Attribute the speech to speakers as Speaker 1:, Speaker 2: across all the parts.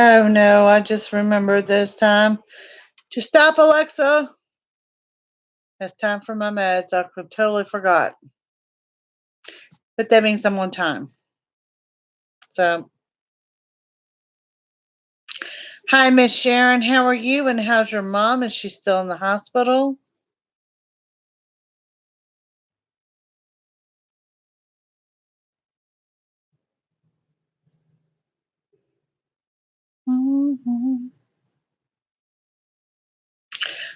Speaker 1: Oh no, I just remembered this time. To stop, Alexa. It's time for my meds. I totally forgot. But that means I'm on time. So, hi, Miss Sharon. How are you? And how's your mom? Is she still in the hospital? Mm-hmm.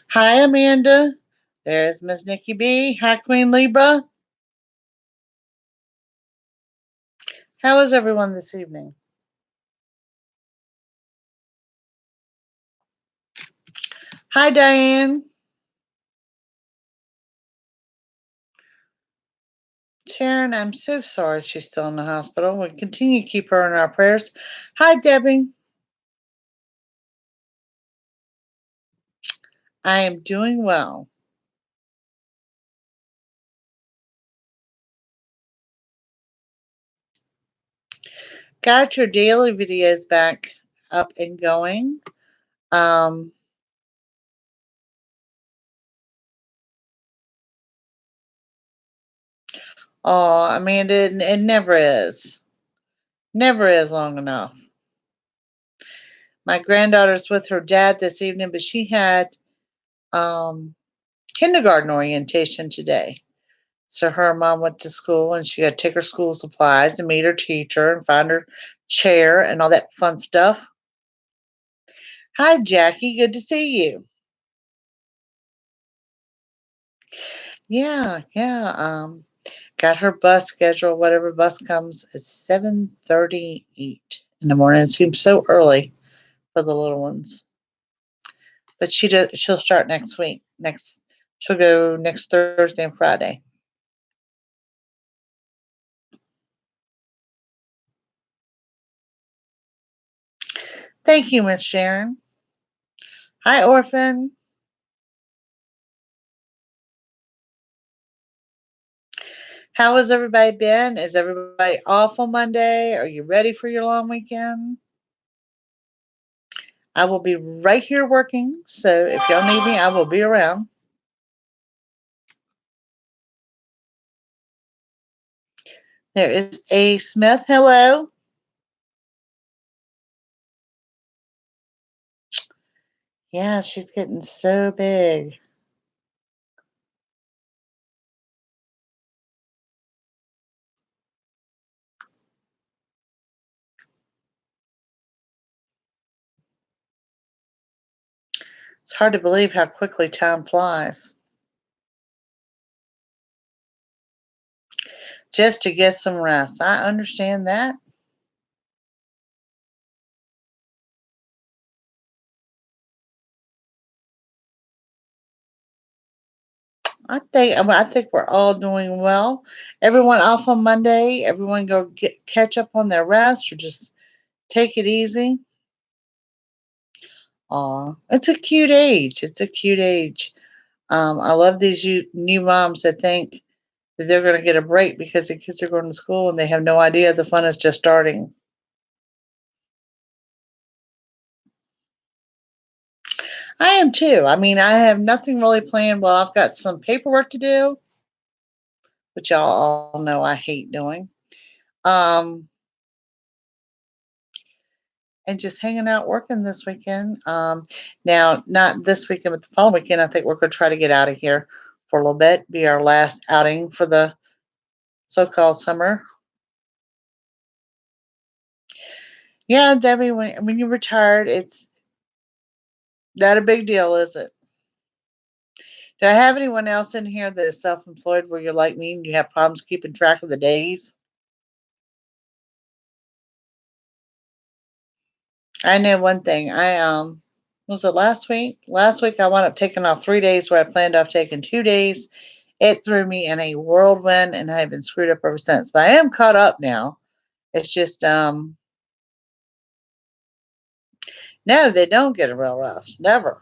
Speaker 1: Hi, Amanda. There's Miss Nikki B. Hi, Queen Libra. How is everyone this evening? Hi, Diane. Sharon, I'm so sorry she's still in the hospital. We continue to keep her in our prayers. Hi, Debbie. I am doing well. Got your daily videos back up and going. Um, oh, Amanda, it never is. Never is long enough. My granddaughter's with her dad this evening, but she had um, kindergarten orientation today. So her mom went to school and she got to take her school supplies and meet her teacher and find her chair and all that fun stuff. Hi, Jackie. Good to see you. Yeah. Got her bus schedule. Whatever bus comes at 7:38 in the morning. It seems so early for the little ones, but she'll start next week. She'll go next Thursday and Friday. Thank you, Miss Sharon. Hi, Orphan. How has everybody been? Is everybody off on Monday? Are you ready for your long weekend? I will be right here working, so if y'all need me, I will be around. There is A. Smith. Hello. Yeah, she's getting so big. It's hard to believe how quickly time flies. Just to get some rest. I understand that. I think we're all doing well. Everyone off on Monday. Everyone go catch up on their rest or just take it easy. Aw, it's a cute age. It's a cute age. I love these new moms that think that they're going to get a break because the kids are going to school and they have no idea the fun is just starting. I am too. I mean, I have nothing really planned. Well, I've got some paperwork to do, which y'all all know I hate doing. Um, and just hanging out working this weekend. Now, not this weekend, but the following weekend, I think we're going to try to get out of here for a little bit, be our last outing for the so called summer. Yeah, Debbie, when you're retired, it's not a big deal, is it? Do I have anyone else in here that is self employed where you're like me and you have problems keeping track of the days? I know one thing. Was it last week? Last week I wound up taking off 3 days where I planned off taking 2 days. It threw me in a whirlwind and I've been screwed up ever since. But I am caught up now. It's just no, they don't get a real rest. Never.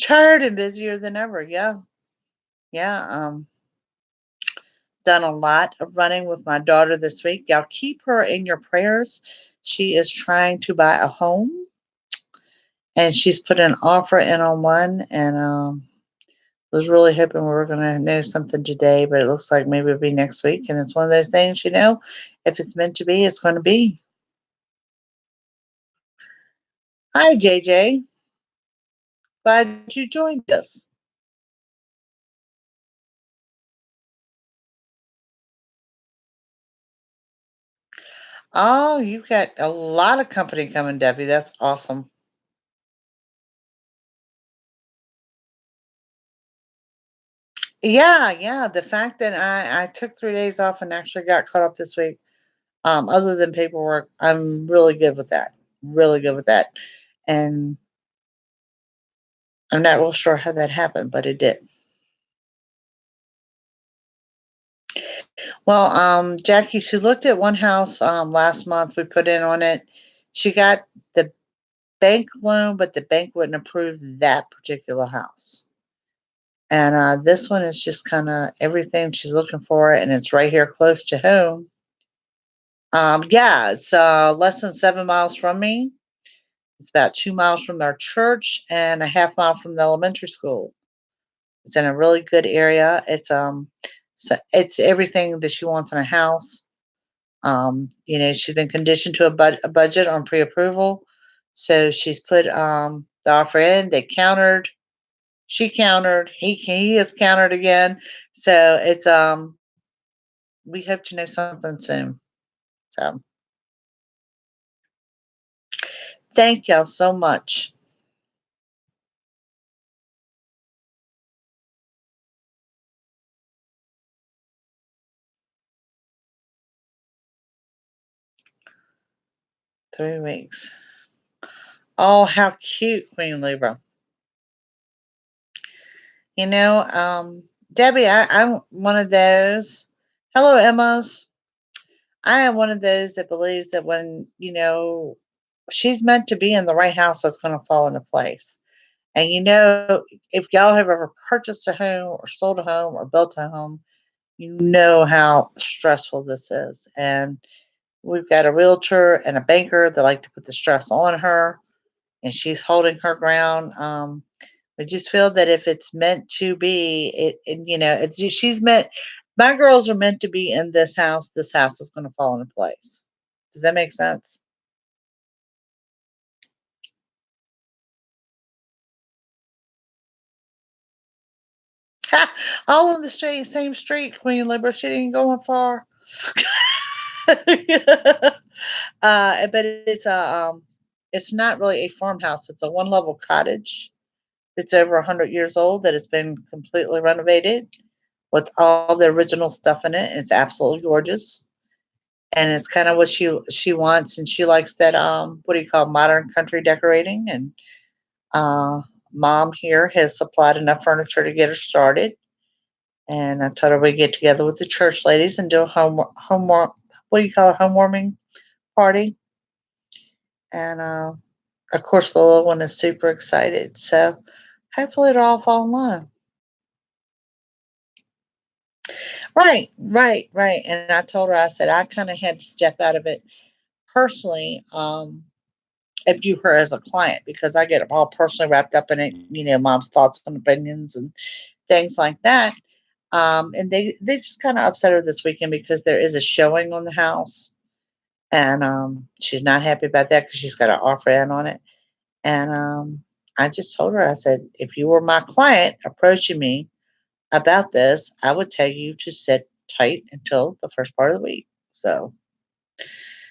Speaker 1: Tired and busier than ever. Yeah. Yeah. Done a lot of running with my daughter this week. Y'all keep her in your prayers. She is trying to buy a home, and she's put an offer in on one, and was really hoping we were going to know something today, but it looks like maybe it'll be next week. And it's one of those things, if it's meant to be, it's going to be. Hi, JJ. Glad you joined us. Oh, you've got a lot of company coming, Debbie. That's awesome. Yeah, yeah. The fact that I took 3 days off and actually got caught up this week, other than paperwork, I'm really good with that. Really good with that. And I'm not real sure how that happened, but it did. Well, Jackie, she looked at one house last month. We put in on it. She got the bank loan, but the bank wouldn't approve that particular house. And this one is just kind of everything she's looking for, and it's right here close to home. Yeah, it's less than 7 miles from me. It's about 2 miles from our church and a half mile from the elementary school. It's in a really good area. It's everything that she wants in a house. She's been conditioned to a budget on pre-approval, so she's put the offer in. They countered. She countered. He has countered again. So it's we hope to know something soon. So thank y'all so much. 3 weeks. Oh, how cute, Queen Libra. You know, Debbie, I'm one of those. Hello, Emma's. I am one of those that believes that when, she's meant to be in the right house, that's going to fall into place. And if y'all have ever purchased a home or sold a home or built a home, you know how stressful this is. And we've got a realtor and a banker that like to put the stress on her, and she's holding her ground. I just feel that if it's meant to be, she's meant. My girls are meant to be in this house. This house is going to fall into place. Does that make sense? All on the same street, Queen Libra. She ain't going far. But it's not really a farmhouse. It's a one-level cottage. It's over 100 years old. That has been completely renovated with all the original stuff in it. It's absolutely gorgeous, and it's kind of what she wants, and she likes that what do you call modern country decorating. And uh, mom here has supplied enough furniture to get her started. And I told her we'd get together with the church ladies and do a what do you call it, homewarming party. And of course, the little one is super excited. So hopefully it'll all fall in line. Right, right, right. And I told her, I said, I kind of had to step out of it personally, and view her as a client because I get all personally wrapped up in it, mom's thoughts and opinions and things like that. And they just kind of upset her this weekend because there is a showing on the house, and she's not happy about that because she's got an offer in on it. And I just told her, I said, if you were my client approaching me about this, I would tell you to sit tight until the first part of the week. So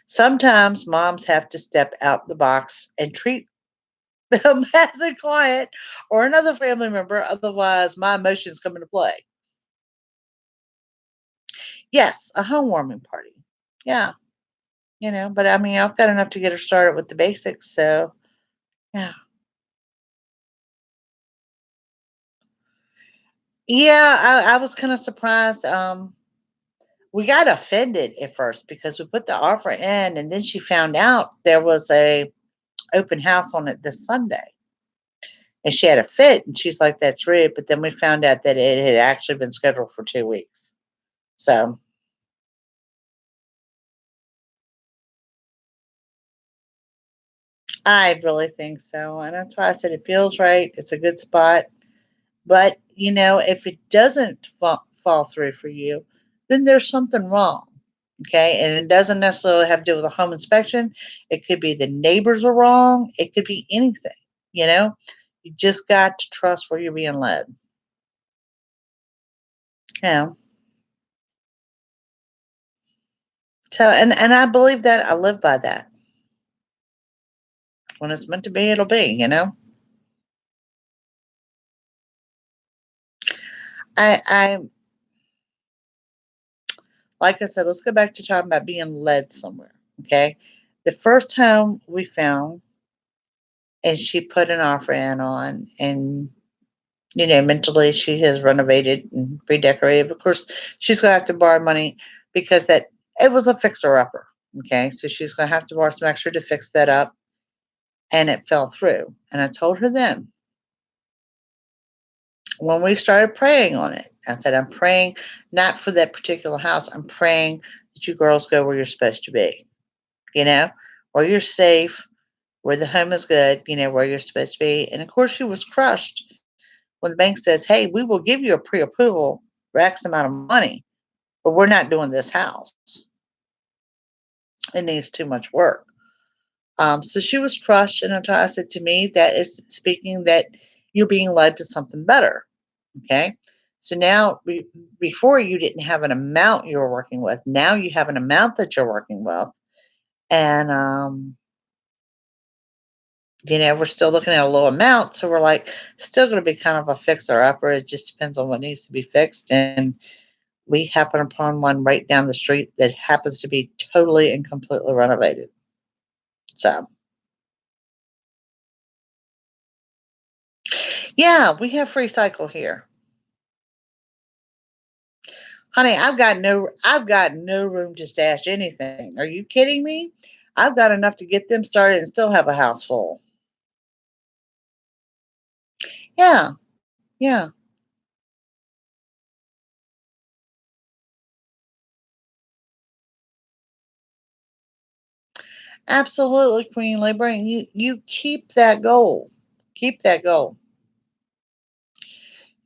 Speaker 1: sometimes moms have to step out the box and treat them as a client or another family member. Otherwise, my emotions come into play. Yes, a home warming party. Yeah, but I mean, I've got enough to get her started with the basics. So, yeah. Yeah, I was kind of surprised. We got offended at first because we put the offer in, and then she found out there was a open house on it this Sunday, and she had a fit, and she's like, "That's rude." But then we found out that it had actually been scheduled for 2 weeks. So I really think so. And that's why I said it feels right. It's a good spot. But, if it doesn't fall through for you, then there's something wrong. Okay. And it doesn't necessarily have to do with a home inspection. It could be the neighbors are wrong. It could be anything, you know? You just got to trust where you're being led. You So, and I believe that. I live by that. When it's meant to be, it'll be. I like I said, let's go back to talking about being led somewhere. Okay. The first home we found, and she put an offer in on, and mentally she has renovated and redecorated. Of course, she's gonna have to borrow money because that it was a fixer upper. Okay, so she's gonna have to borrow some extra to fix that up, and it fell through. And I told her then when we started praying on it, I said, I'm praying not for that particular house. I'm praying that you girls go where you're supposed to be. You know, where you're safe, where the home is good. Where you're supposed to be. And of course, she was crushed when the bank says, hey, we will give you a pre approval for X amount of money, but we're not doing this house. It needs too much work. So she was crushed. And I said, to me, that is speaking that you're being led to something better. Okay. So now, before you didn't have an amount you were working with. Now you have an amount that you're working with. And, we're still looking at a low amount. So we're like, still going to be kind of a fixer upper. It just depends on what needs to be fixed. And we happen upon one right down the street that happens to be totally and completely renovated. So, yeah, we have free cycle here. Honey, I've got no room to stash anything. Are you kidding me? I've got enough to get them started and still have a house full. Yeah, yeah, absolutely, Queen Labor. And you keep that goal. Keep that goal.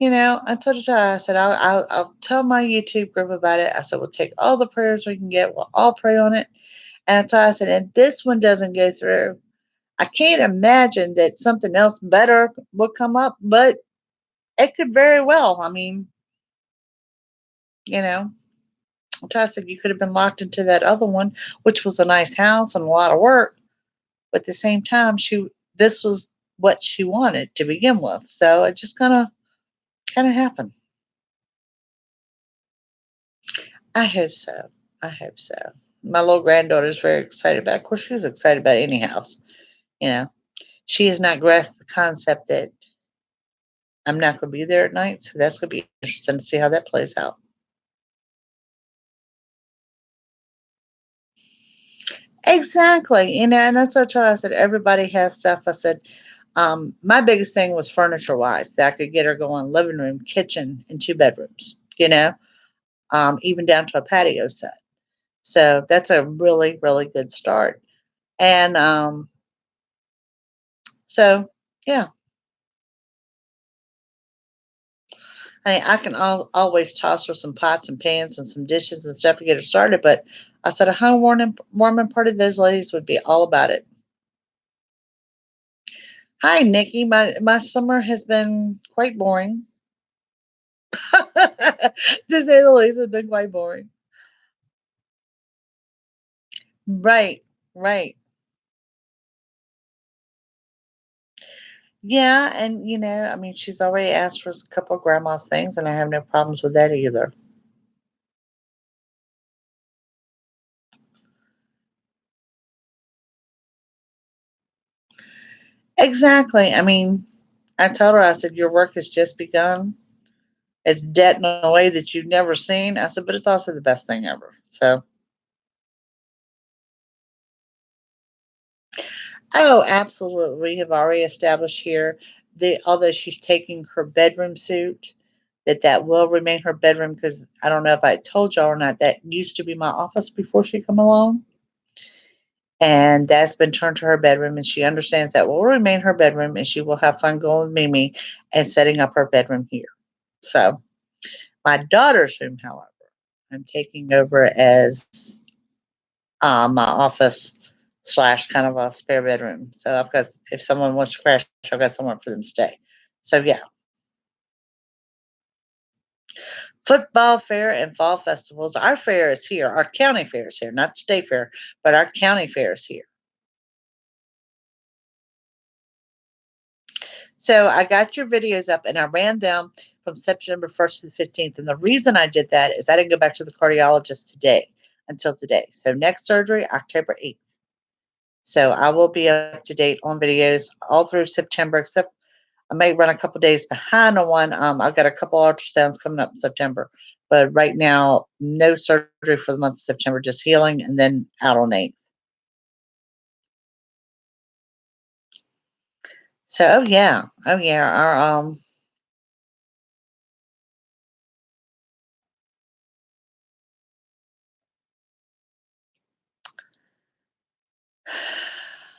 Speaker 1: I told you, I said, I'll tell my YouTube group about it. I said, we'll take all the prayers we can get. We'll all pray on it. And so I said, and this one doesn't go through. I can't imagine that something else better will come up, but it could very well. I mean, you know, I said you could have been locked into that other one, which was a nice house and a lot of work. But at the same time, this was what she wanted to begin with. So it just kind of happened. I hope so. I hope so. My little granddaughter is very excited about it. Of course, she's excited about any house. You know, she has not grasped the concept that I'm not going to be there at night. So that's going to be interesting to see how that plays out. Exactly. And that's what I told her. I said, everybody has stuff. I said, my biggest thing was furniture wise, that I could get her going living room, kitchen, and two bedrooms, even down to a patio set. So that's a really, really good start. And so, yeah, I can always toss her some pots and pans and some dishes and stuff to get her started. But I said a home warming party, those ladies would be all about it. Hi, Nikki. My summer has been quite boring. To say the least, it's been quite boring. Right, right. Yeah, and I mean, she's already asked for a couple of grandma's things, and I have no problems with that either. Exactly. I mean, I told her, I said, your work has just begun. It's debt in a way that you've never seen. I said, but it's also the best thing ever. So, oh, absolutely. We have already established here although she's taking her bedroom suit. that will remain her bedroom, because I don't know if I told y'all or not, that used to be my office before she come along. And that's been turned to her bedroom, and she understands that will remain her bedroom, and she will have fun going with Mimi and setting up her bedroom here. So my daughter's room, however, I'm taking over as my office slash kind of a spare bedroom. So I've got, if someone wants to crash, I've got somewhere for them to stay. So yeah, football fair and fall festivals. Our fair is here. Our county fair is here, not the state fair, but our county fair is here. So I got your videos up and I ran them from September 1st to the 15th. And the reason I did that is I didn't go back to the cardiologist today until today. So next surgery, October 8th. So I will be up to date on videos all through September, except I may run a couple days behind on one. I've got a couple ultrasounds coming up in September. But right now, no surgery for the month of September, just healing and then out on 8th. So, oh yeah. Oh yeah. Our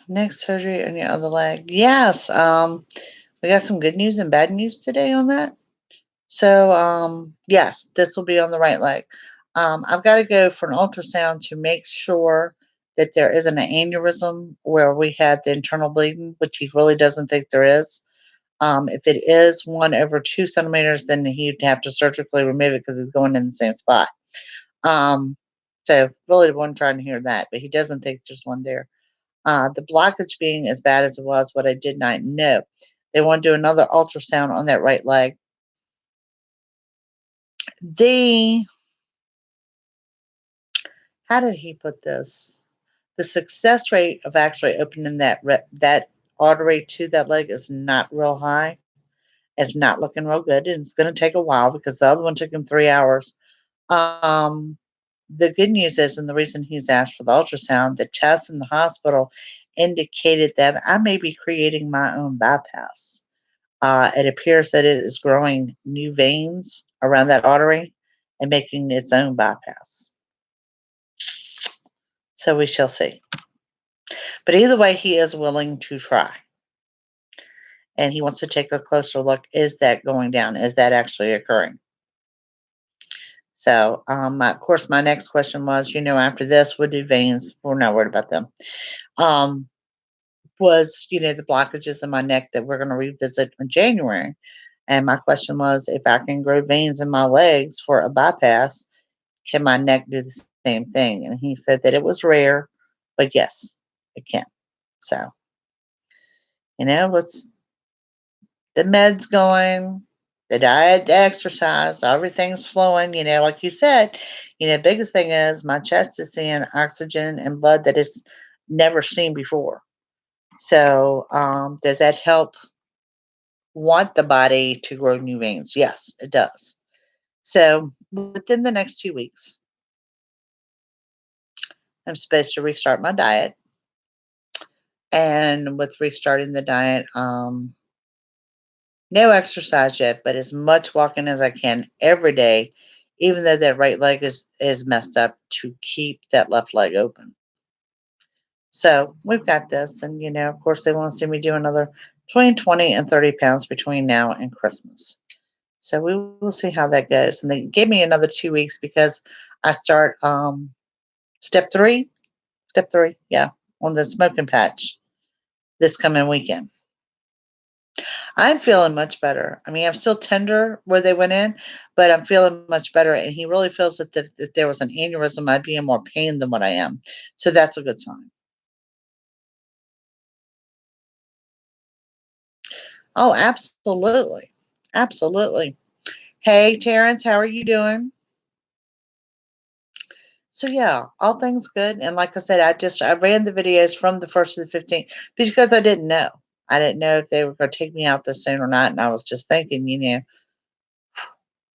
Speaker 1: next surgery on your other leg. Yes. We got some good news and bad news today on that. So, yes, this will be on the right leg. I've got to go for an ultrasound to make sure that there isn't an aneurysm where we had the internal bleeding, which he really doesn't think there is. If it is 1/2 centimeters, then he'd have to surgically remove it because it's going in the same spot. Um, so really wasn't trying to hear that, but he doesn't think there's one there. The blockage being as bad as it was, what I did not know. They want to do another ultrasound on that right leg. The How did he put this? The success rate of actually opening that artery to that leg is not real high. It's not looking real good, and it's going to take a while because the other one took him 3 hours. Um, the good news is, and the reason he's asked for the ultrasound, the tests in the hospital indicated that I may be creating my own bypass. It appears that it is growing new veins around that artery and making its own bypass. So we shall see. But either way, he is willing to try. And he wants to take a closer look. Is that going down? Is that actually occurring? So, of course, my next question was, after this, would do veins. We're not worried about them. Um, was, the blockages in my neck that we're going to revisit in January. And my question was, if I can grow veins in my legs for a bypass, can my neck do the same thing? And he said that it was rare, but yes, it can. So, let's the meds going, the diet, the exercise, everything's flowing, like you said, biggest thing is my chest is seeing oxygen and blood that it's never seen before. So, does that help want the body to grow new veins? Yes, it does. So, within the next 2 weeks, I'm supposed to restart my diet. And with restarting the diet, no exercise yet, but as much walking as I can every day, even though that right leg is messed up, to keep that left leg open. So we've got this, and of course, they want to see me do another between 20 and 30 pounds between now and Christmas. So we will see how that goes. And they gave me another 2 weeks because I start step three, yeah, on the smoking patch this coming weekend. I'm feeling much better. I mean, I'm still tender where they went in, but I'm feeling much better. And he really feels that if there was an aneurysm, I'd be in more pain than what I am. So that's a good sign. Oh, absolutely. Absolutely. Hey, Terrence, how are you doing? So yeah, all things good. And like I said, I ran the videos from the 1st to the 15th because I didn't know. I didn't know if they were going to take me out this soon or not. And I was just thinking,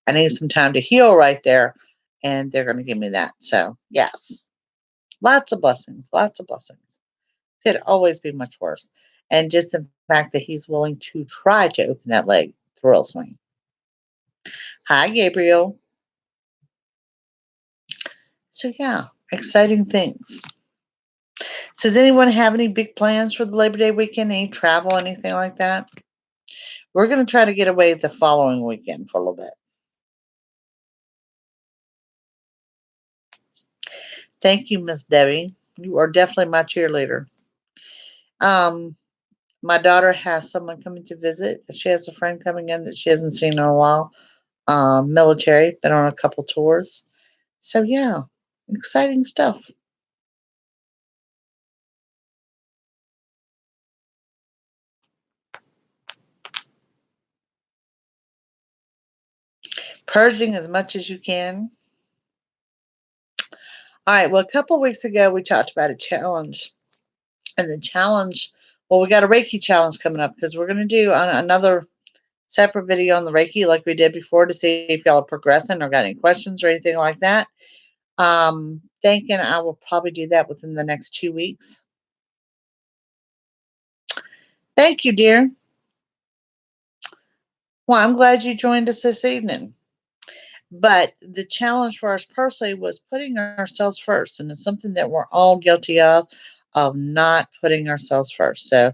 Speaker 1: I need some time to heal right there. And they're going to give me that. So yes. Lots of blessings, lots of blessings. Could always be much worse. And just the fact that he's willing to try to open that leg thrills me. Hi, Gabriel. So, yeah, exciting things. So, does anyone have any big plans for the Labor Day weekend? Any travel, anything like that? We're going to try to get away the following weekend for a little bit. Thank you, Miss Debbie. You are definitely my cheerleader. Um, my daughter has someone coming to visit. She has a friend coming in that she hasn't seen in a while. Military, been on a couple tours. So yeah, exciting stuff. Purging as much as you can. All right. Well, a couple weeks ago we talked about a challenge, and the challenge. Well, we got a Reiki challenge coming up because we're going to do another separate video on the Reiki like we did before to see if y'all are progressing or got any questions or anything like that. Thinking I will probably do that within the next 2 weeks. Thank you, dear. Well, I'm glad you joined us this evening. But the challenge for us personally was putting ourselves first, and it's something that we're all guilty of not putting ourselves first. So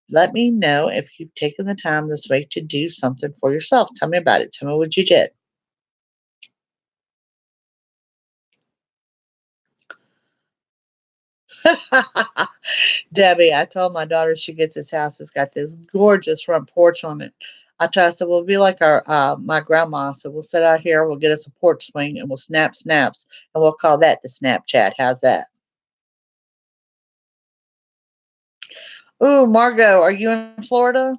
Speaker 1: let me know if you've taken the time this week to do something for yourself. Tell me about it. Tell me what you did. Debbie, I told my daughter she gets this house. It's got this gorgeous front porch on it. I told her, I said, we'll be like our my grandma. So we'll sit out here, we'll get us a porch swing, and we'll snap snaps, and we'll call that the Snapchat. How's that? Ooh, Margot, are you in Florida?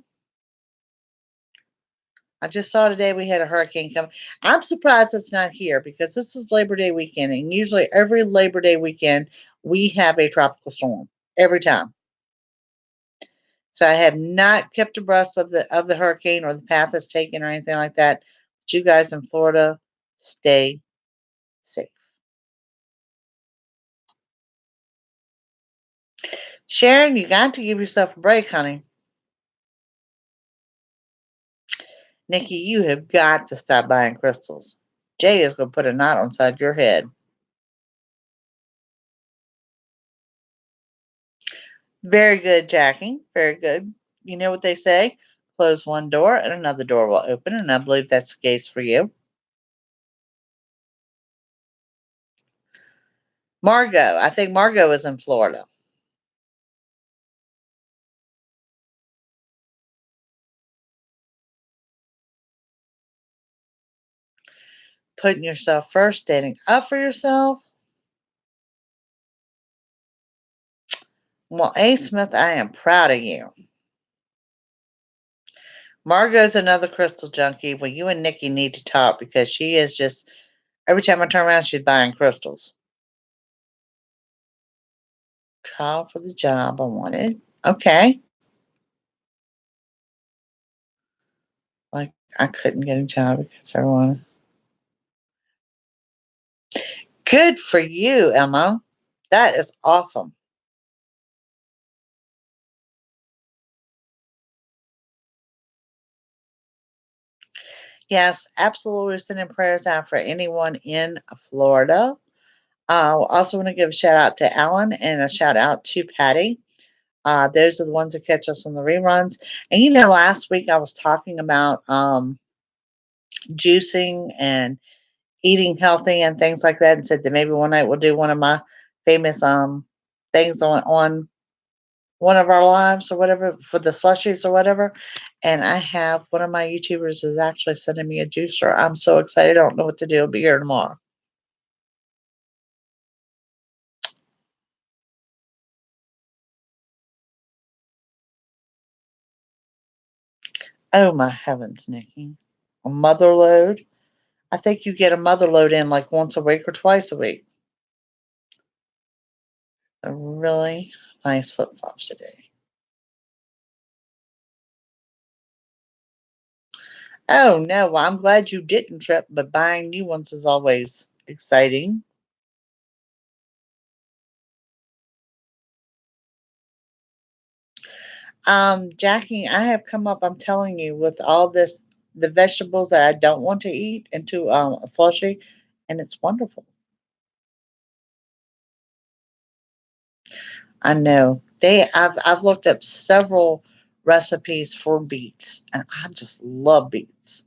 Speaker 1: I just saw today we had a hurricane come. I'm surprised it's not here because this is Labor Day weekend, and usually every Labor Day weekend we have a tropical storm every time. So I have not kept abreast of the hurricane or the path it's taken or anything like that. But you guys in Florida, stay safe. Sharon, you got to give yourself a break, honey. Nikki, you have got to stop buying crystals. Jay is going to put a knot inside your head. Very good, Jackie. Very good. You know what they say? Close one door and another door will open, and I believe that's the case for you. Margot, I think Margot is in Florida. Putting yourself first, standing up for yourself. Well, A. Smith, I am proud of you. Margot's another crystal junkie. Well, you and Nikki need to talk because she is just, every time I turn around, she's buying crystals. Trial for the job I wanted. Okay. Like, I couldn't get a job because I wanted. Good for you, Emma. That is awesome. Yes, absolutely sending prayers out for anyone in Florida. I also want to give a shout out to Alan and a shout out to Patty. Those are the ones that catch us on the reruns. And last week I was talking about juicing and eating healthy and things like that, and said that maybe one night we'll do one of my famous things on one of our lives or whatever for the slushies or whatever. And I have one of my YouTubers is actually sending me a juicer. I'm so excited. I don't know what to do. It'll be here tomorrow. Oh my heavens, Nikki. A mother load? I think you get a mother load in like once a week or twice a week. A really nice flip flops today. Oh no, well, I'm glad you didn't trip, but buying new ones is always exciting. Jackie, I have come up, I'm telling you, with all this the vegetables that I don't want to eat into a slushy, and it's wonderful. I know I've looked up several recipes for beets, and I just love beets.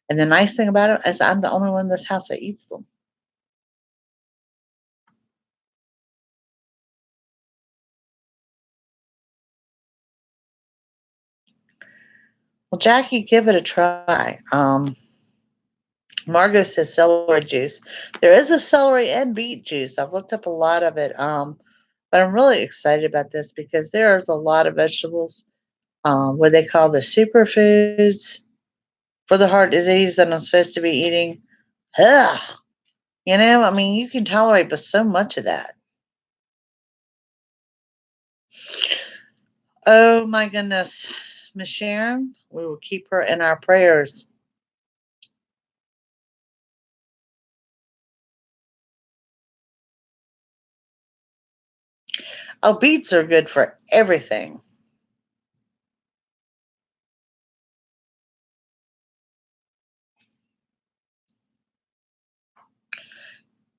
Speaker 1: And the nice thing about it is I'm the only one in this house that eats them. Well, Jackie, give it a try. Margot says celery juice. There is a celery and beet juice. I've looked up a lot of it. But I'm really excited about this because there's a lot of vegetables, what they call the superfoods for the heart disease that I'm supposed to be eating. Ugh. I mean, you can tolerate but so much of that. Oh my goodness. Miss Sharon, we will keep her in our prayers. Oh, beets are good for everything.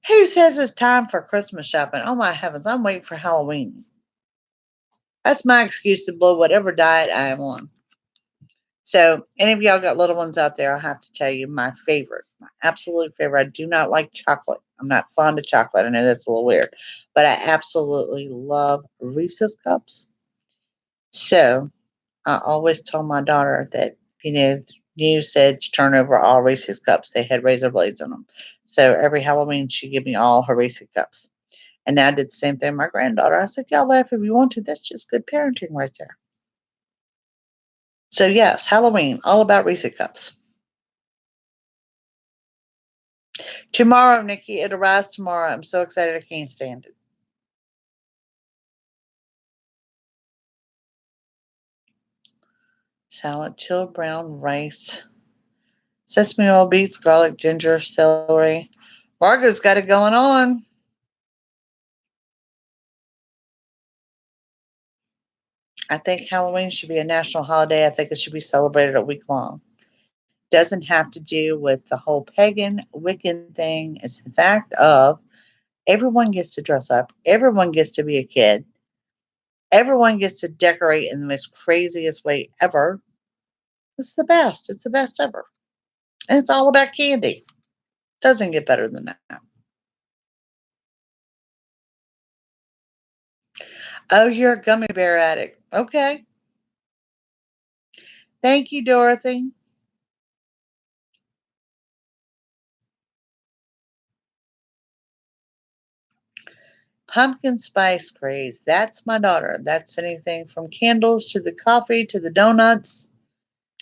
Speaker 1: Who says it's time for Christmas shopping? Oh my heavens, I'm waiting for Halloween. That's my excuse to blow whatever diet I am on. So, any of y'all got little ones out there, I have to tell you my favorite, my absolute favorite. I do not like chocolate. I'm not fond of chocolate. I know that's a little weird, but I absolutely love Reese's cups. So, I always tell my daughter that, you said to turn over all Reese's cups. They had razor blades on them. So, every Halloween, she give me all her Reese's cups. And now I did the same thing with my granddaughter. I said, y'all laugh if you want to. That's just good parenting right there. So, yes, Halloween, all about Reese's cups. Tomorrow, Nikki, it arrives tomorrow. I'm so excited I can't stand it. Salad, chilled brown rice, sesame oil, beets, garlic, ginger, celery. Margot's got it going on. I think Halloween should be a national holiday. I think it should be celebrated a week long. Doesn't have to do with the whole pagan Wiccan thing. It's the fact of everyone gets to dress up, everyone gets to be a kid, everyone gets to decorate in the most craziest way ever. It's the best. It's the best ever. And it's all about candy. Doesn't get better than that. Oh, you're a gummy bear addict. Okay. Thank you, Dorothy. Pumpkin spice craze. That's my daughter. That's anything from candles to the coffee to the donuts.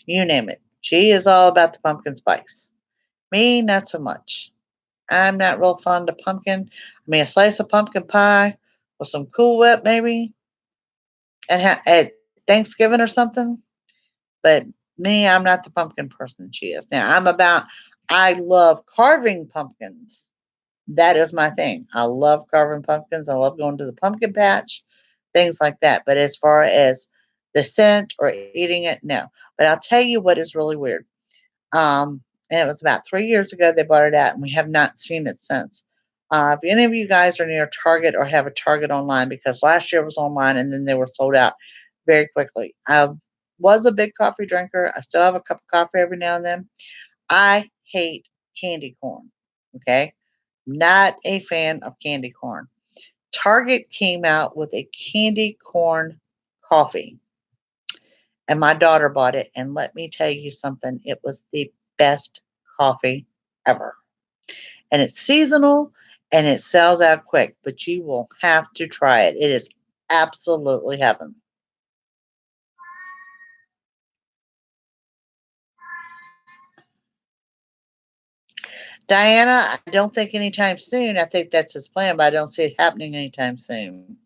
Speaker 1: You name it. She is all about the pumpkin spice. Me, not so much. I'm not real fond of pumpkin. I mean, a slice of pumpkin pie with some Cool Whip, maybe, and at Thanksgiving or something. But me, I'm not the pumpkin person she is. Now, I love carving pumpkins. That is my thing. I love carving pumpkins. I love going to the pumpkin patch, things like that. But as far as the scent or eating it, no. But I'll tell you what is really weird. And it was about 3 years ago they bought it out, and we have not seen it since. If any of you guys are near Target or have a Target online, because last year it was online and then they were sold out very quickly. I was a big coffee drinker. I still have a cup of coffee every now and then. I hate candy corn. Okay. Not a fan of candy corn. Target came out with a candy corn coffee, and my daughter bought it. And let me tell you something, it was the best coffee ever. And it's seasonal and it sells out quick, but you will have to try it. It is absolutely heaven. Diana, I don't think anytime soon. I think that's his plan, but I don't see it happening anytime soon.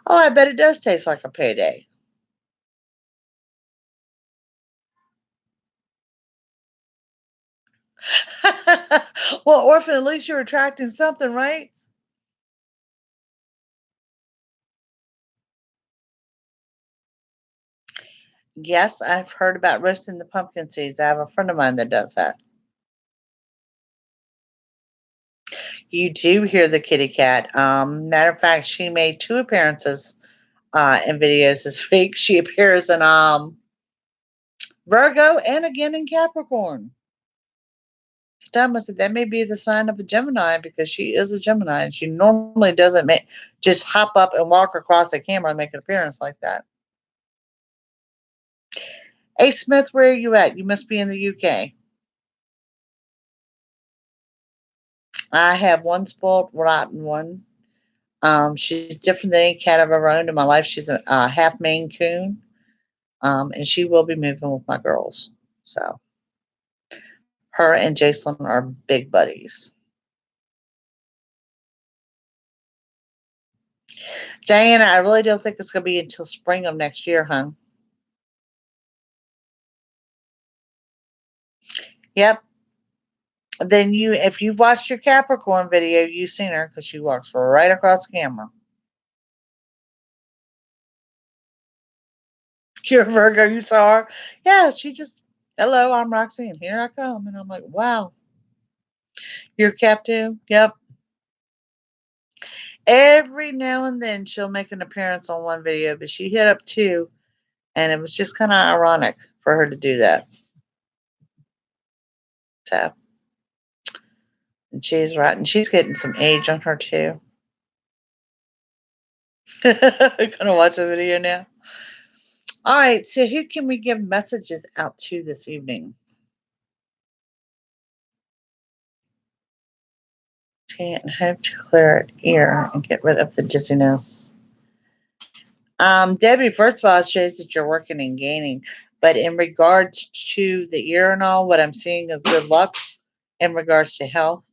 Speaker 1: Oh, I bet it does taste like a payday. Well, Orphan, at least you're attracting something, right? Yes, I've heard about roasting the pumpkin seeds. I have a friend of mine that does that. You do hear the kitty cat. Matter of fact, she made two appearances in videos this week. She appears in Virgo and again in Capricorn. Dumb, I said that may be the sign of a Gemini because she is a Gemini and she normally doesn't just hop up and walk across the camera and make an appearance like that. Hey Smith, where are you at? You must be in the UK. I have one spoiled rotten one. She's different than any cat I've ever owned in my life. She's a half Maine Coon, and she will be moving with my girls. So her and Jason are big buddies. Diana, I really don't think it's going to be until spring of next year, hon. Yep. Then if you've watched your Capricorn video, you've seen her because she walks right across the camera. You're a Virgo, you saw her? Yeah, she just, hello, I'm Roxanne. Here I come. And I'm like, wow, you're a Cap too? Yep. Every now and then she'll make an appearance on one video, but she hit up two, and it was just kind of ironic for her to do that. So, and she's right, and she's getting some age on her too. Gonna watch the video now. All right, so who can we give messages out to this evening? And hope to clear ear and get rid of the dizziness. Debbie, first of all, it shows that you're working and gaining. But in regards to the ear and all, what I'm seeing is good luck in regards to health.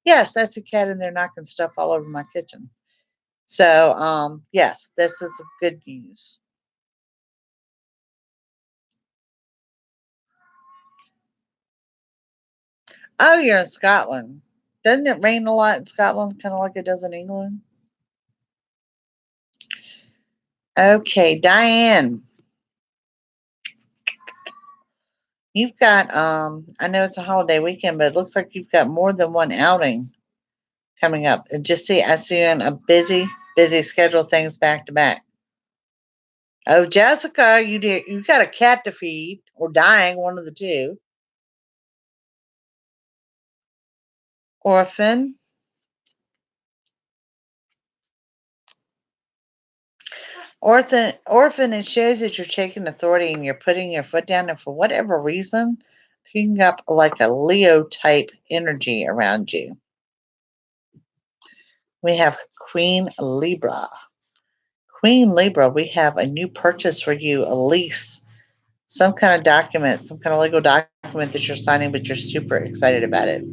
Speaker 1: Yes, that's a cat in there knocking stuff all over my kitchen. So, yes, this is good news. Oh, you're in Scotland. Doesn't it rain a lot in Scotland, kind of like it does in England? Okay, Diane, you've got I know it's a holiday weekend, but it looks like you've got more than one outing coming up. And just see, I see you in a busy schedule, things back to back. Oh, Jessica, you got a cat to feed or dying, one of the two. Orphan. Orphan, it shows that you're taking authority and you're putting your foot down, and for whatever reason, picking up like a Leo type energy around you. We have Queen Libra. Queen Libra, we have a new purchase for you, a lease, some kind of document, some kind of legal document that you're signing, but you're super excited about it.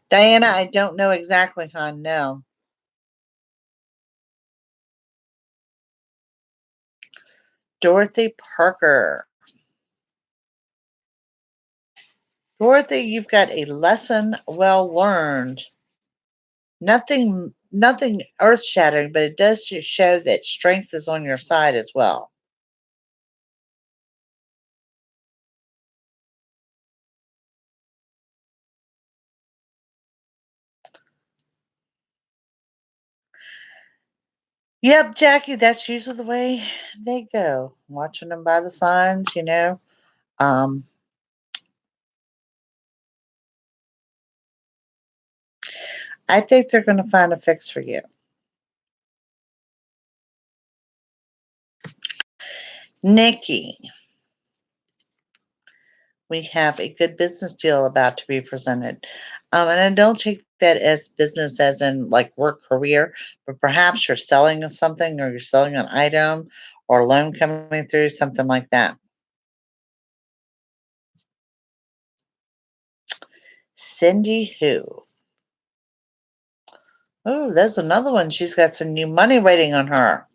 Speaker 1: Diana, I don't know exactly, hon. No. Dorothy Parker. Dorothy, you've got a lesson well learned. Nothing earth shattering, but it does show that strength is on your side as well. Yep, Jackie, that's usually the way they go. Watching them by the signs, you know. Um, I think they're going to find a fix for you. Nikki, we have a good business deal about to be presented. And I don't take that as business as in like work career, but perhaps you're selling something or you're selling an item or a loan coming through, something like that. Cindy who? Oh, there's another one. She's got some new money waiting on her.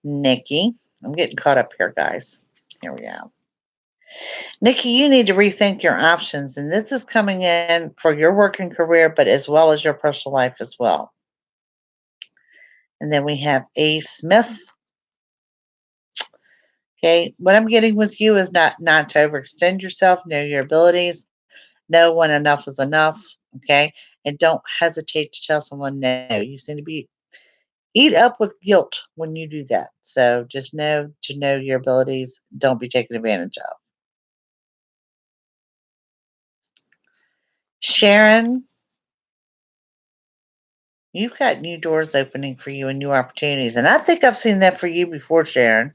Speaker 1: Nikki, I'm getting caught up here, guys. Here we go. Nikki, you need to rethink your options, and this is coming in for your working career, but as well as your personal life as well. And then we have A. Smith. Okay, what I'm getting with you is not to overextend yourself, know your abilities, know when enough is enough, okay? And don't hesitate to tell someone no. You seem to be eat up with guilt when you do that. So just know to know your abilities. Don't be taken advantage of. Sharon, you've got new doors opening for you and new opportunities. And I think I've seen that for you before, Sharon.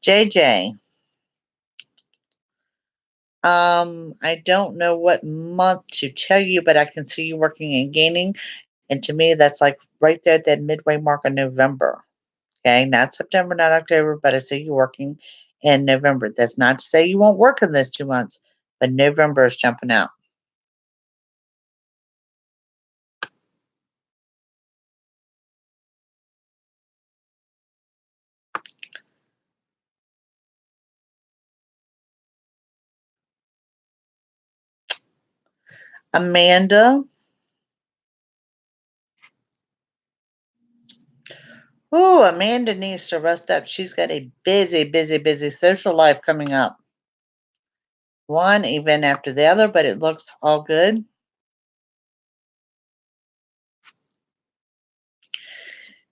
Speaker 1: JJ, I don't know what month to tell you, but I can see you working and gaining. And to me, that's like right there at that midway mark of November. Okay, not September, not October, but I see you working in November. That's not to say you won't work in those 2 months, but November is jumping out. Amanda. Oh, Amanda needs to rest up. She's got a busy, busy, busy social life coming up. One event after the other, but it looks all good.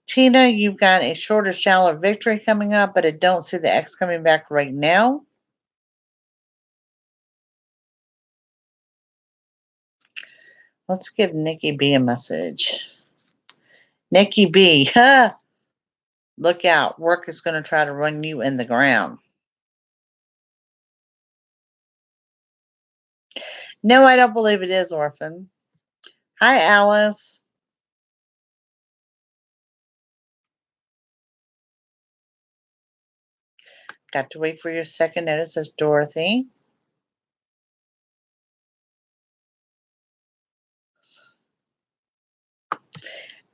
Speaker 1: Tina, you've got a shorter, shallow victory coming up, but I don't see the X coming back right now. Let's give Nikki B a message. Nikki B, look out. Work is going to try to run you in the ground. No, I don't believe it is, Orphan. Hi, Alice. Got to wait for your second notice, says Dorothy.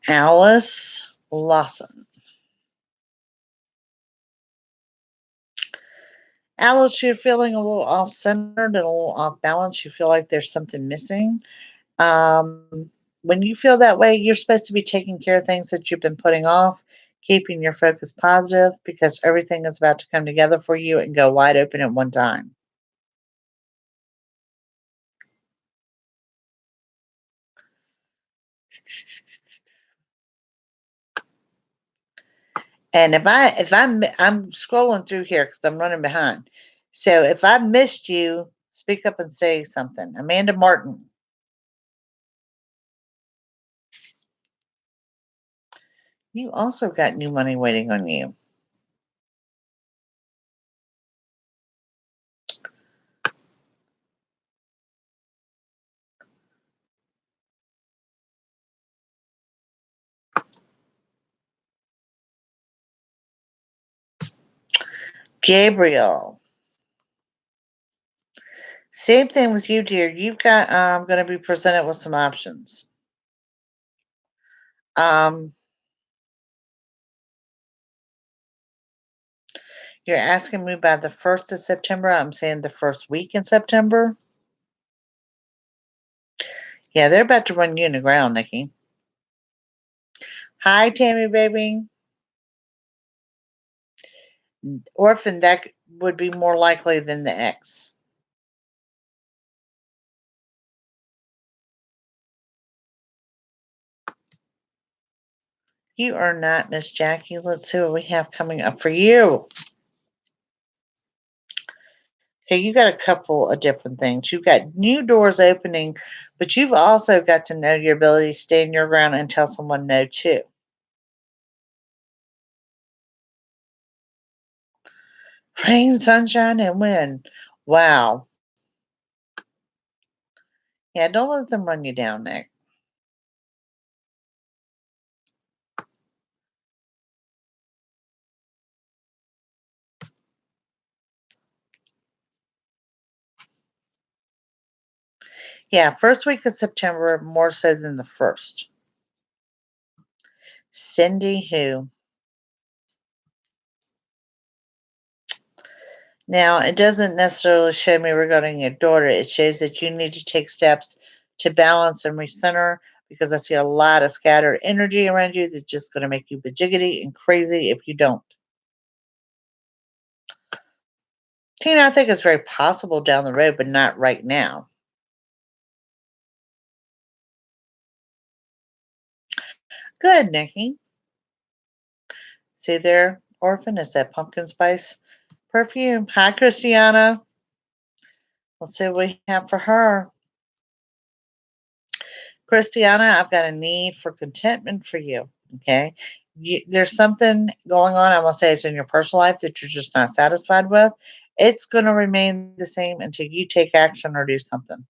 Speaker 1: Alice Lawson. Alice, you're feeling a little off centered and a little off balance. You feel like there's something missing. When you feel that way, you're supposed to be taking care of things that you've been putting off, keeping your focus positive because everything is about to come together for you and go wide open at one time. And if I'm scrolling through here because I'm running behind. So if I missed you, speak up and say something. Amanda Martin. You also got new money waiting on you. Gabriel. Same thing with you, dear. You've got going to be presented with some options. Um, you're asking me about the 1st of September. I'm saying the first week in September. Yeah, they're about to run you in the ground, Nikki. Hi, Tammy, baby. Orphan, that would be more likely than the X. You are not Miss Jackie. Let's see what we have coming up for you. Okay, you got a couple of different things. You've got new doors opening, but you've also got to know your ability to stand your ground and tell someone no too. Rain, sunshine, and wind. Wow. Yeah, don't let them run you down, Nick. Yeah, first week of September, more so than the first. Cindy who? Now, it doesn't necessarily show me regarding your daughter. It shows that you need to take steps to balance and recenter because I see a lot of scattered energy around you that's just going to make you bajiggity and crazy if you don't. Tina, I think it's very possible down the road, but not right now. Good, Nikki. See there, Orphan, is that pumpkin spice perfume. Hi, Christiana. Let's see what we have for her. Christiana, I've got a need for contentment for you. Okay. There's something going on, I will say it's in your personal life that you're just not satisfied with. It's going to remain the same until you take action or do something.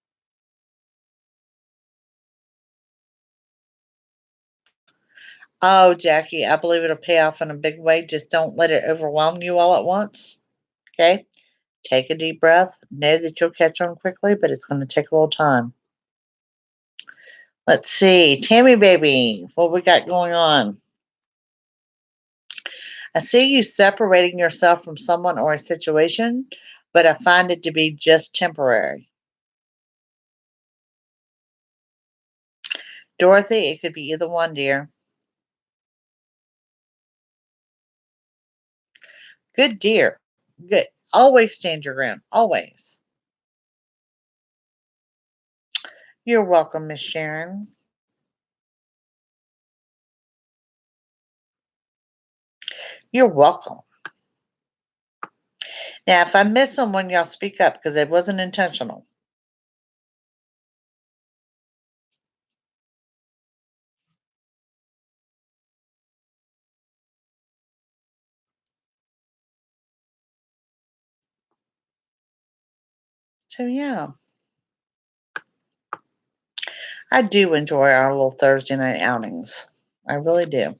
Speaker 1: Oh, Jackie, I believe it'll pay off in a big way. Just don't let it overwhelm you all at once. Okay. Take a deep breath. Know that you'll catch on quickly, but it's going to take a little time. Let's see. Tammy baby, what we got going on? I see you separating yourself from someone or a situation, but I find it to be just temporary. Dorothy, it could be either one, dear. Good dear. Good. Always stand your ground. Always. You're welcome, Miss Sharon. You're welcome. Now, if I miss someone, y'all speak up because it wasn't intentional. So, yeah, I do enjoy our little Thursday night outings. I really do.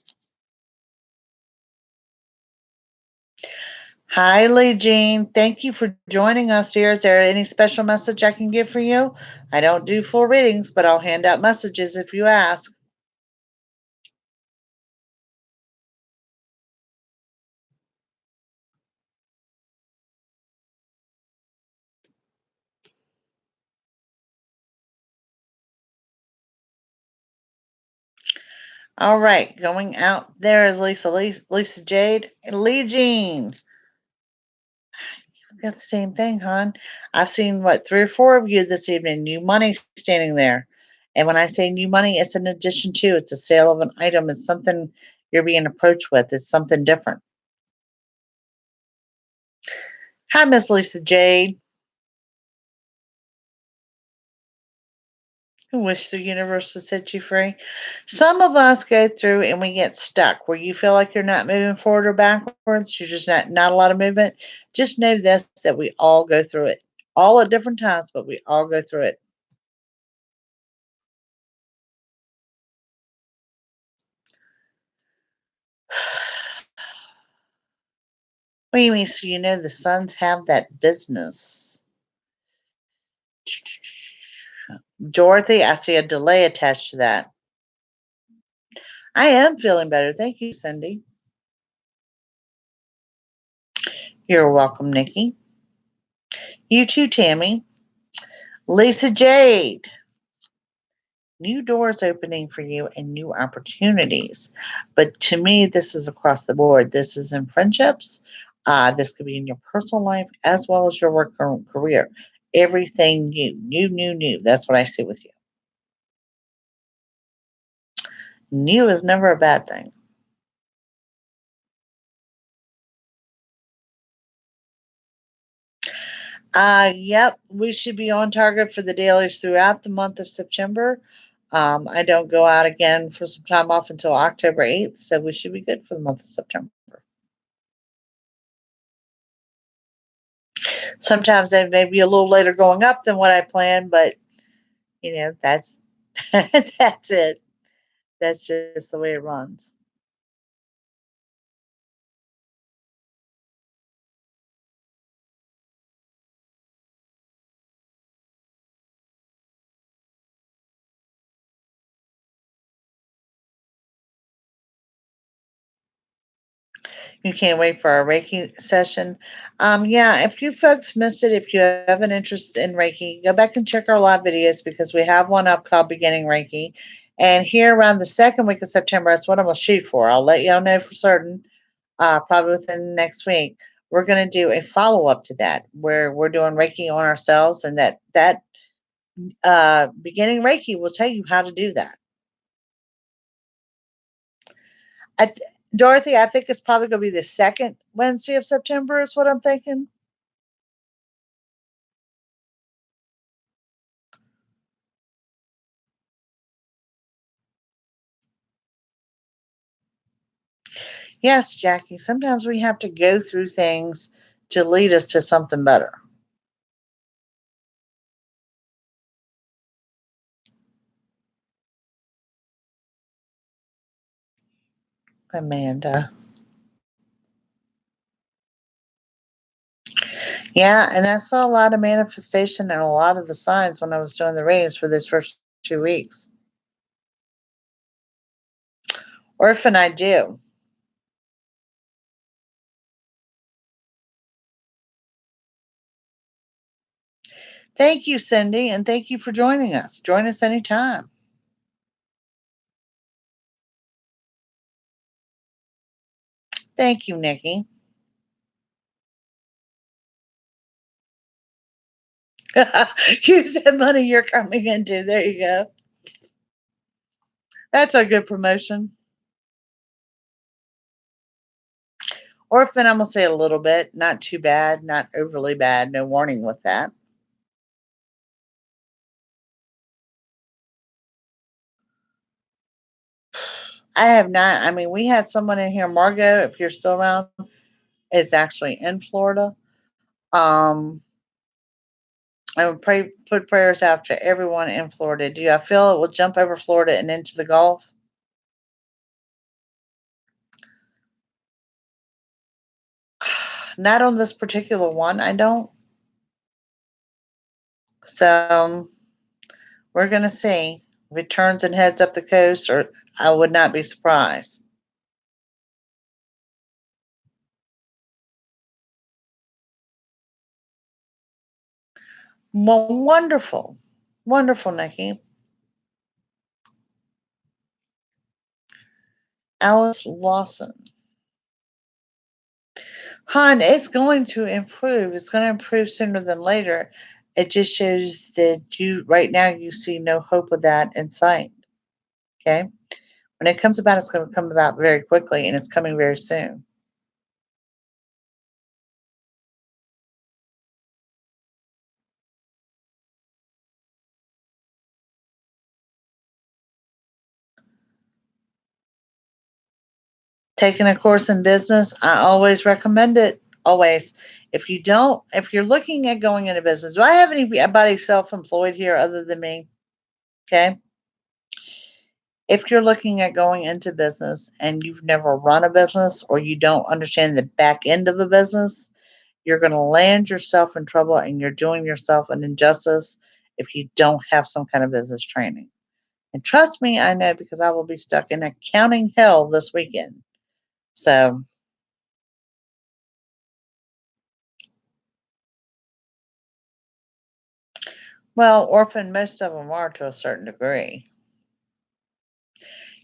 Speaker 1: Hi, Lee Jean. Thank you for joining us, dear. Is there any special message I can give for you? I don't do full readings, but I'll hand out messages if you ask. All right, going out there is Lisa Jade, and Lee Jean. Got the same thing, hon. I've seen what 3 or 4 of you this evening. New money standing there, and when I say new money, it's an addition to. It's a sale of an item. It's something you're being approached with. It's something different. Hi, Miss Lisa Jade. I wish the universe would set you free. Some of us go through and we get stuck where you feel like you're not moving forward or backwards. You're just not a lot of movement. Just know this that we all go through it, all at different times, but we all go through it. What do you mean? So you know the Suns have that business. Dorothy, I see a delay attached to that. I am feeling better. Thank you, Cindy. You're welcome, Nikki. You too, Tammy. Lisa Jade. New doors opening for you and new opportunities. But to me, this is across the board. This is in friendships. This could be in your personal life as well as your work career. Everything new, new, new, new. That's what I see with you. New is never a bad thing. Yep, we should be on target for the dailies throughout the month of September. I don't go out again for some time off until October 8th, so we should be good for the month of September. Sometimes they may be a little later going up than what I planned, but that's that's it. That's just the way it runs. You can't wait for our Reiki session. Yeah, if you folks missed it, if you have an interest in Reiki, go back and check our live videos because we have one up called Beginning Reiki. And here around the second week of September, that's what I'm going to shoot for. I'll let y'all know for certain, probably within the next week. We're going to do a follow up to that where we're doing Reiki on ourselves, and that Beginning Reiki will tell you how to do that. I th- Dorothy, I think it's probably going to be the second Wednesday of September, is what I'm thinking. Yes, Jackie, sometimes we have to go through things to lead us to something better. Amanda. Yeah, and I saw a lot of manifestation and a lot of the signs when I was doing the readings for those first 2 weeks. Orphan, I do. Thank you, Cindy, and thank you for joining us. Join us anytime. Thank you, Nikki. Use that money you're coming into. There you go. That's a good promotion. Orphan, I'm going to say a little bit. Not too bad, not overly bad. No warning with that. I have not. I mean, we had someone in here, Margot, if you're still around, is actually in Florida. Um, I would put prayers out to everyone in Florida. Do I feel it will jump over Florida and into the Gulf? Not on this particular one, I don't. So we're going to see if it turns and heads up the coast, or I would not be surprised. Well, wonderful. Wonderful, Nikki. Alice Lawson. Hon, it's going to improve. It's going to improve sooner than later. It just shows that you, right now, you see no hope of that in sight. Okay. When it comes about, it's going to come about very quickly, and it's coming very soon. Taking a course in business, I always recommend it. Always. If you don't, if you're looking at going into business, do I have anybody self employed here other than me? Okay. If you're looking at going into business and you've never run a business or you don't understand the back end of a business, you're going to land yourself in trouble and you're doing yourself an injustice if you don't have some kind of business training. And trust me, I know because I will be stuck in accounting hell this weekend. So, well, orphan, most of them are to a certain degree.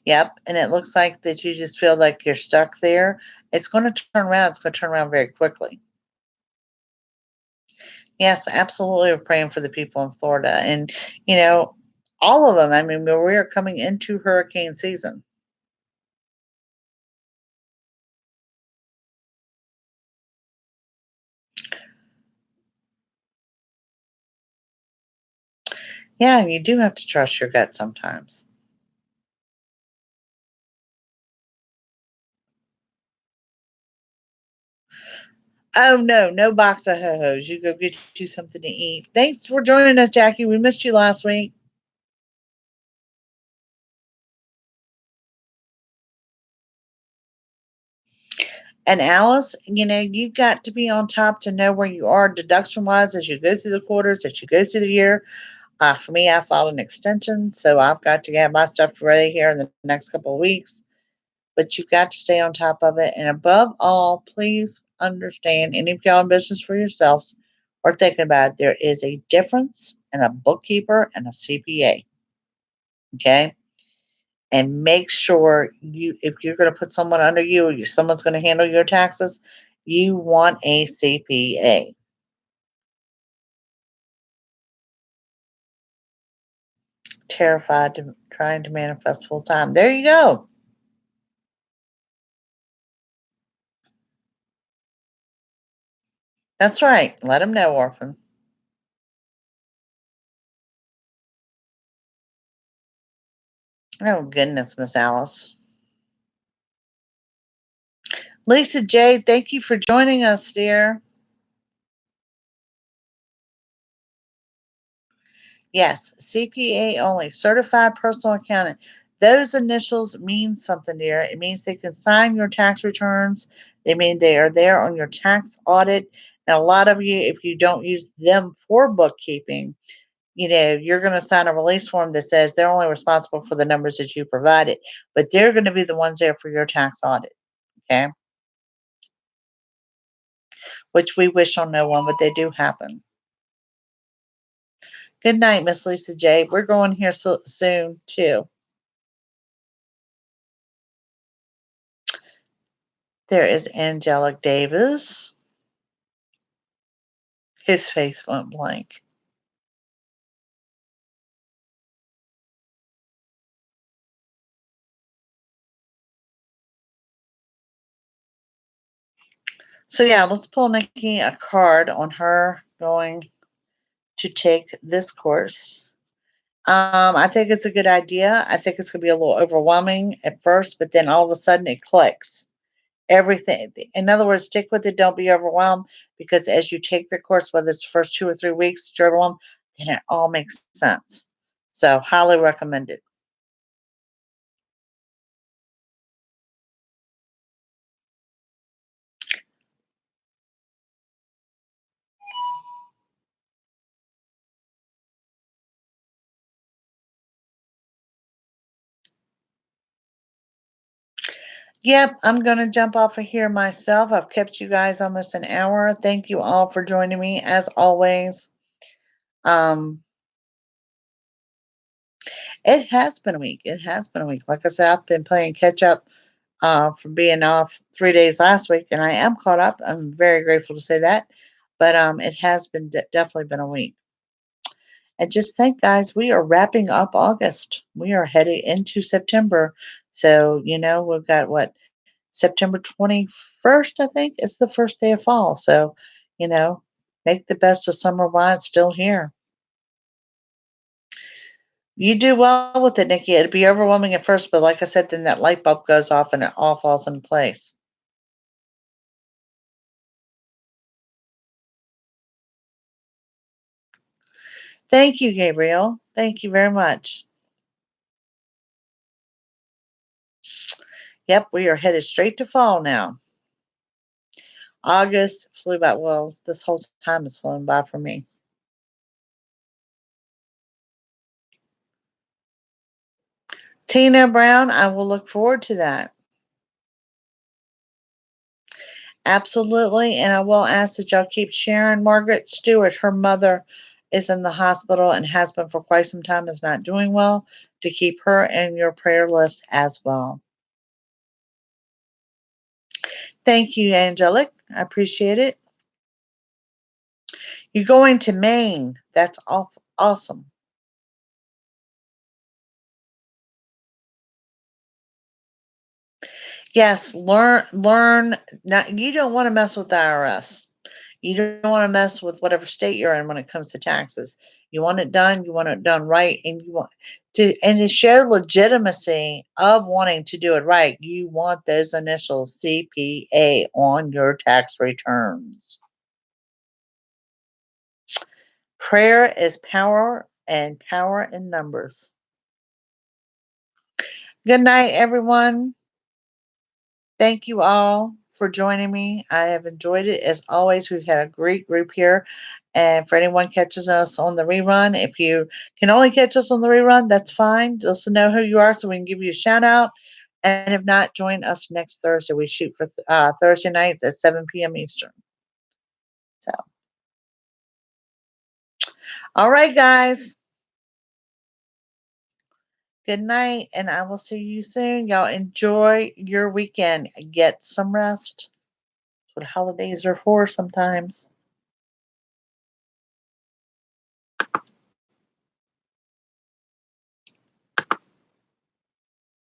Speaker 1: Yep. And it looks like that you just feel like you're stuck there. It's going to turn around. It's going to turn around very quickly. Yes, absolutely. We're praying for the people in Florida. And, you know, all of them. I mean, we're coming into hurricane season. Yeah, and you do have to trust your gut sometimes. Oh no, no box of ho-hos. You go get you something to eat. Thanks for joining us, Jackie. We missed you last week. And Alice, you know, you've got to be on top to know where you are deduction wise as you go through the quarters, as you go through the year. For me, I filed an extension, so I've got to have my stuff ready here in the next couple of weeks. but you've got to stay on top of it. And above all, please understand, any of y'all in business for yourselves or thinking about it, there is a difference in a bookkeeper and a CPA. Okay? And make sure if you're going to put someone under you, or someone's going to handle your taxes, you want a CPA. Terrified to trying to manifest full time. There you go. That's right. Let them know, orphan. Oh goodness, Miss Alice. Lisa J, thank you for joining us, dear. Yes, CPA only, certified personal accountant. Those initials mean something, dear. It means they can sign your tax returns. They mean they are there on your tax audit. And a lot of you, if you don't use them for bookkeeping, you're going to sign a release form that says they're only responsible for the numbers that you provided, but they're going to be the ones there for your tax audit. Okay. Which we wish on no one, but they do happen. Good night, Miss Lisa J. We're going here soon, too. There is Angelic Davis. His face went blank. So, yeah, let's pull Nikki a card on her going to take this course. I think it's a good idea. I think it's going to be a little overwhelming at first, but then all of a sudden it clicks. Everything, in other words, stick with it. Don't be overwhelmed, because as you take the course, whether it's the first 2 or 3 weeks, you're overwhelmed, then it all makes sense. So, highly recommended. Yep, I'm going to jump off of here myself. I've kept you guys almost an hour. Thank you all for joining me as always. Um, it has been a week. It has been a week. Like I said, I've been playing catch up from being off 3 days last week, and I am caught up. I'm very grateful to say that. But it has been definitely been a week. And just think, guys, we are wrapping up August. We are heading into September. So, we've got what? September 21st, I think, is the first day of fall. So, you know, make the best of summer while it's still here. You do well with it, Nikki. It'd be overwhelming at first, but like I said, then that light bulb goes off and it all falls in place. Thank you, Gabriel. Thank you very much. Yep, we are headed straight to fall now. August flew by. Well, this whole time has flown by for me. Tina Brown, I will look forward to that. Absolutely. And I will ask that y'all keep sharing Margaret Stewart. Her mother is in the hospital and has been for quite some time, is not doing well, to keep her in your prayer list as well. Thank you, Angelic. I appreciate it. You're going to Maine. That's awesome. Yes, learn. Not, you don't want to mess with the IRS. You don't want to mess with whatever state you're in when it comes to taxes. You want it done, you want it done right, and you want to show legitimacy of wanting to do it right. You want those initials CPA on your tax returns. Prayer is power, and power in numbers. Good night, everyone. Thank you all for joining me. I have enjoyed it. As always, we've had a great group here. And for anyone catches us on the rerun, if you can only catch us on the rerun, that's fine. Just know who you are so we can give you a shout out. And if not, join us next Thursday. We shoot for Thursday nights at 7 p.m. Eastern. So, all right, guys. Good night, and I will see you soon. Y'all enjoy your weekend. Get some rest. That's what holidays are for sometimes.